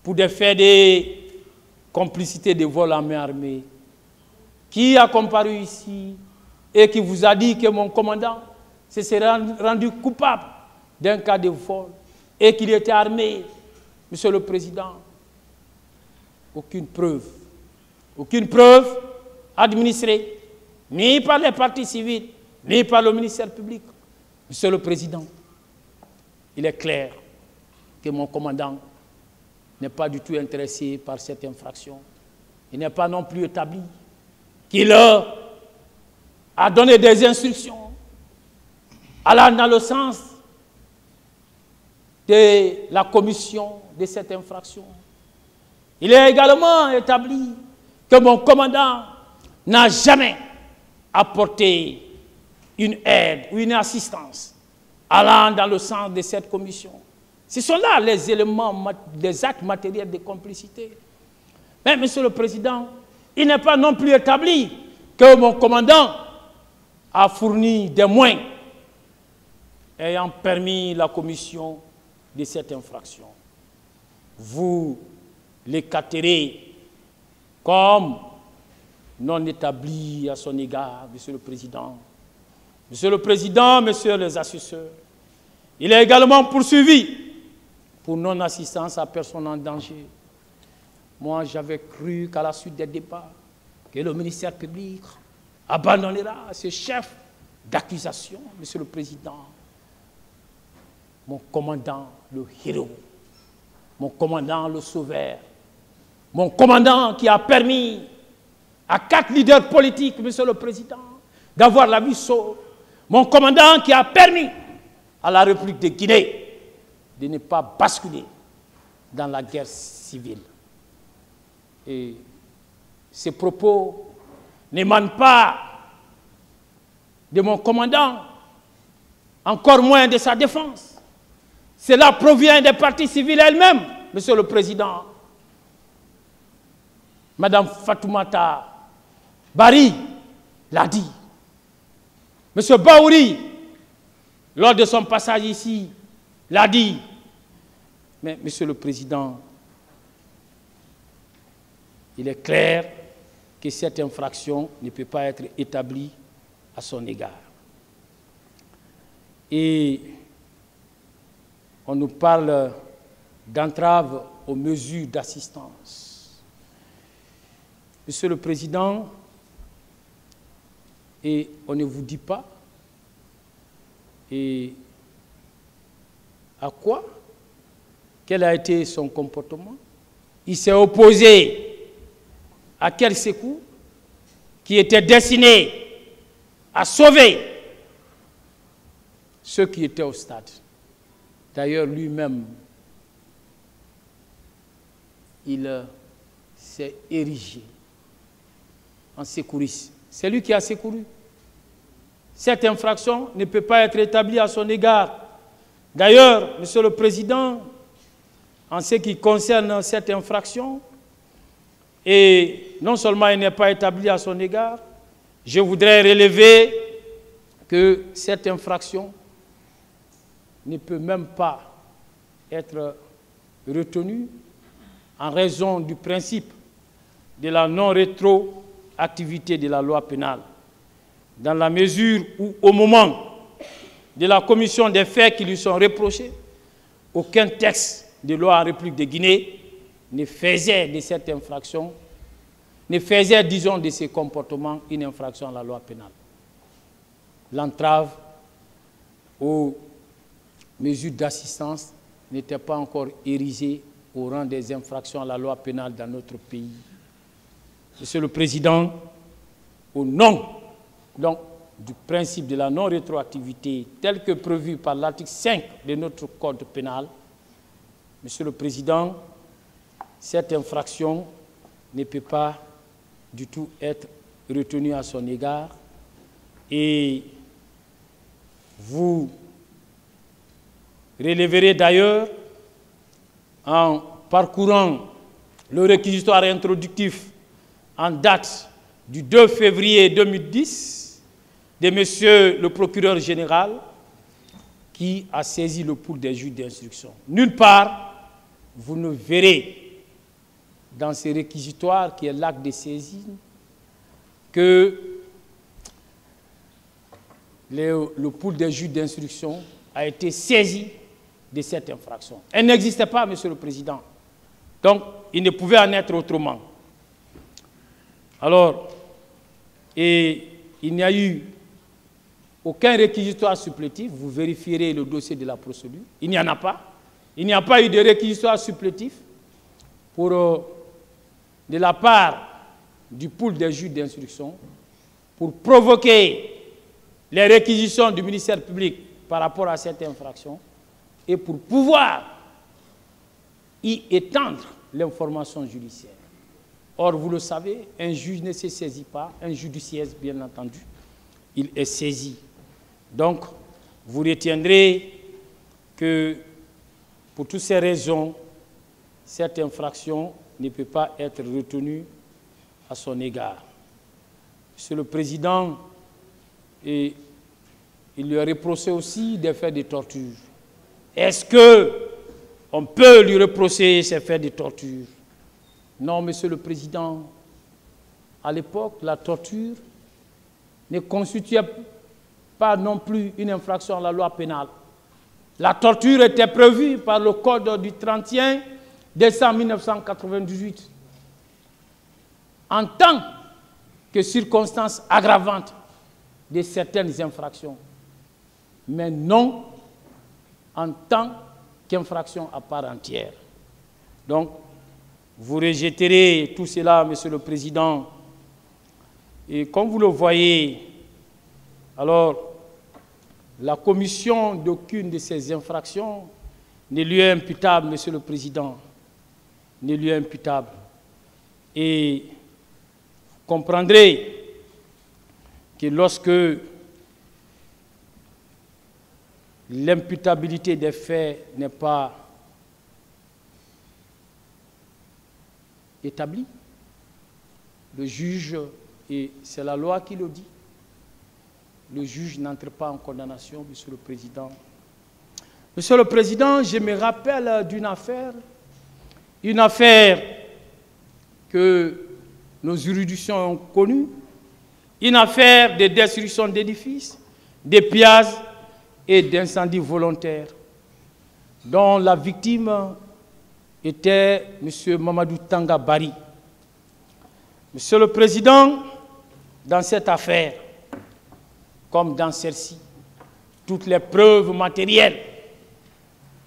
pour des faits de complicité de vol en main armée, qui a comparu ici et qui vous a dit que mon commandant se serait rendu coupable d'un cas de vol et qu'il était armé, Monsieur le Président? Aucune preuve administrée, ni par les partis civils, ni par le ministère public. Monsieur le Président, il est clair que mon commandant n'est pas du tout intéressé par cette infraction. Il n'est pas non plus établi qu'il a donné des instructions allant dans le sens de la commission de cette infraction. Il est également établi que mon commandant n'a jamais apporté une aide ou une assistance allant dans le sens de cette commission. Ce sont là les éléments, des actes matériels de complicité. Mais, Monsieur le Président, il n'est pas non plus établi que mon commandant a fourni des moyens ayant permis la commission de cette infraction. Vous l'écarterez comme non établi à son égard, Monsieur le Président. Monsieur le Président, Messieurs les assesseurs, il est également poursuivi pour non-assistance à personne en danger. Moi, j'avais cru qu'à la suite des débats, que le ministère public abandonnera ce chef d'accusation, Monsieur le Président. Mon commandant, le héros, mon commandant, le sauveur, mon commandant qui a permis à 4 leaders politiques, Monsieur le Président, d'avoir la vie sauve, mon commandant qui a permis à la République de Guinée de ne pas basculer dans la guerre civile. Et ces propos n'émanent pas de mon commandant, encore moins de sa défense. Cela provient des parties civiles elles-mêmes, Monsieur le Président. Madame Fatoumata Bari l'a dit. Monsieur Baouri, lors de son passage ici, l'a dit. Mais, Monsieur le Président, il est clair que cette infraction ne peut pas être établie à son égard. Et on nous parle d'entrave aux mesures d'assistance. Monsieur le Président, et on ne vous dit pas, et à quoi? Quel a été son comportement? Il s'est opposé à quel secours qui était destiné à sauver ceux qui étaient au stade. D'ailleurs, lui-même, il s'est érigé en secouriste. C'est lui qui a secouru. Cette infraction ne peut pas être établie à son égard. D'ailleurs, Monsieur le Président, en ce qui concerne cette infraction, et non seulement il n'est pas établi à son égard, je voudrais relever que cette infraction ne peut même pas être retenue en raison du principe de la non-rétroactivité de la loi pénale, dans la mesure où, au moment de la commission des faits qui lui sont reprochés, aucun texte de loi en République de Guinée ne faisait de cette infraction, ne faisait, disons, de ces comportements une infraction à la loi pénale. L'entrave aux mesures d'assistance n'était pas encore érigée au rang des infractions à la loi pénale dans notre pays. Monsieur le Président, au nom donc, du principe de la non-rétroactivité tel que prévu par l'article 5 de notre Code pénal, Monsieur le Président, cette infraction ne peut pas du tout être retenue à son égard et vous relèverez d'ailleurs en parcourant le réquisitoire introductif en date du 2 février 2010 de Monsieur le procureur général qui a saisi le pouls des juges d'instruction. Nulle part, vous ne verrez dans ces réquisitoires, qui est l'acte de saisine, que le pool des juges d'instruction a été saisi de cette infraction. Elle n'existait pas, Monsieur le Président. Donc, il ne pouvait en être autrement. Alors, et il n'y a eu aucun réquisitoire supplétif. Vous vérifierez le dossier de la procédure. Il n'y en a pas. Il n'y a pas eu de réquisitoire supplétif de la part du pool des juges d'instruction pour provoquer les réquisitions du ministère public par rapport à cette infraction et pour pouvoir y étendre l'information judiciaire. Or, vous le savez, un juge ne se saisit pas, un judiciaire, bien entendu, il est saisi. Donc, vous retiendrez que, pour toutes ces raisons, cette infraction ne peut pas être retenue à son égard. Monsieur le Président, il lui a reproché aussi des faits de torture. Est-ce qu'on peut lui reprocher ces faits de torture? Non, Monsieur le Président. À l'époque, la torture ne constituait pas non plus une infraction à la loi pénale. La torture était prévue par le Code du 31 décembre 1998 en tant que circonstance aggravante de certaines infractions, mais non en tant qu'infraction à part entière. Donc, vous rejetterez tout cela, Monsieur le Président. Et comme vous le voyez, alors, la commission d'aucune de ces infractions ne lui est imputable, Monsieur le Président, ne lui est imputable. Et vous comprendrez que lorsque l'imputabilité des faits n'est pas établie, le juge, et c'est la loi qui le dit, le juge n'entre pas en condamnation, Monsieur le Président. Monsieur le Président, je me rappelle d'une affaire, une affaire que nos juridictions ont connue, une affaire de destruction d'édifices, de pillage et d'incendie volontaire, dont la victime était M. Mamadou Tanga Bari. Monsieur le Président, dans cette affaire, comme dans celle-ci, toutes les preuves matérielles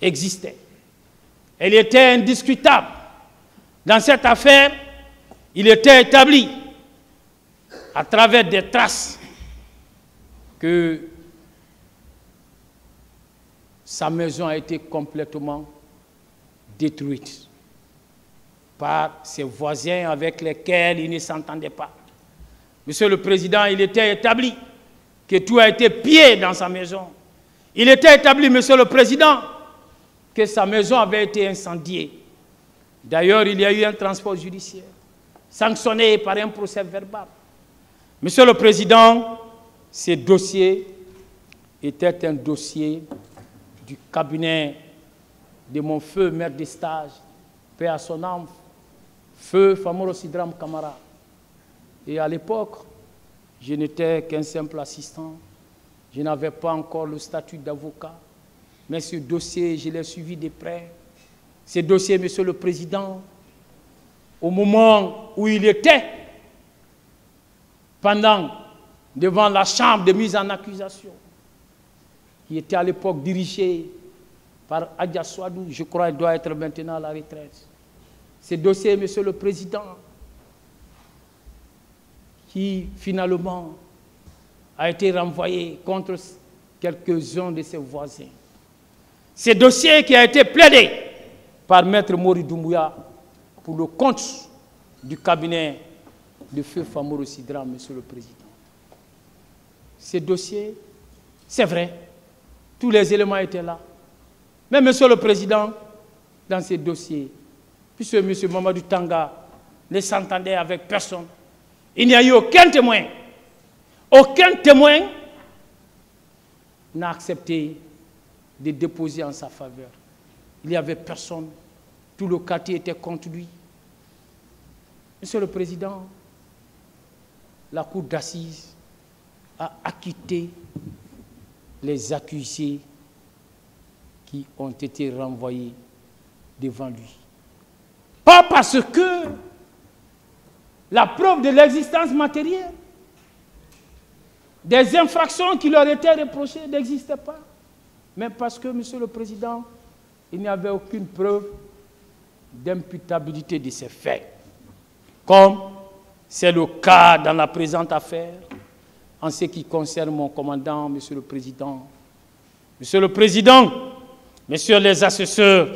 existaient. Elle était indiscutable. Dans cette affaire, il était établi, à travers des traces, que sa maison a été complètement détruite par ses voisins avec lesquels il ne s'entendait pas. Monsieur le Président, il était établi que tout a été pillé dans sa maison. Il était établi, Monsieur le Président, que sa maison avait été incendiée. D'ailleurs, il y a eu un transport judiciaire, sanctionné par un procès verbal. Monsieur le Président, ce dossier était un dossier du cabinet de mon feu maire de stage, paix à son âme, feu Famoro Sidram Kamara. Et à l'époque, je n'étais qu'un simple assistant. Je n'avais pas encore le statut d'avocat. Mais ce dossier, je l'ai suivi de près. Ce dossier, Monsieur le Président, au moment où il était, devant la chambre de mise en accusation, qui était à l'époque dirigée par Adja Swadou, je crois qu'il doit être maintenant à la retraite. Ce dossier, Monsieur le Président, qui finalement a été renvoyé contre quelques-uns de ses voisins. Ce dossier qui a été plaidé par Maître Mori Doumbouya pour le compte du cabinet de feu Famoro Sidram, Monsieur le Président. Ce dossier, c'est vrai, tous les éléments étaient là. Mais Monsieur le Président, dans ce dossier, puisque M. Mamadou Tanga ne s'entendait avec personne, il n'y a eu aucun témoin. Aucun témoin n'a accepté de déposer en sa faveur. Il n'y avait personne. Tout le quartier était contre lui. Monsieur le Président, la Cour d'assises a acquitté les accusés qui ont été renvoyés devant lui. Pas parce que la preuve de l'existence matérielle des infractions qui leur étaient reprochées n'existait pas, mais parce que, Monsieur le Président, il n'y avait aucune preuve d'imputabilité de ces faits, comme c'est le cas dans la présente affaire, en ce qui concerne mon commandant, Monsieur le Président. Monsieur le Président, Messieurs les assesseurs,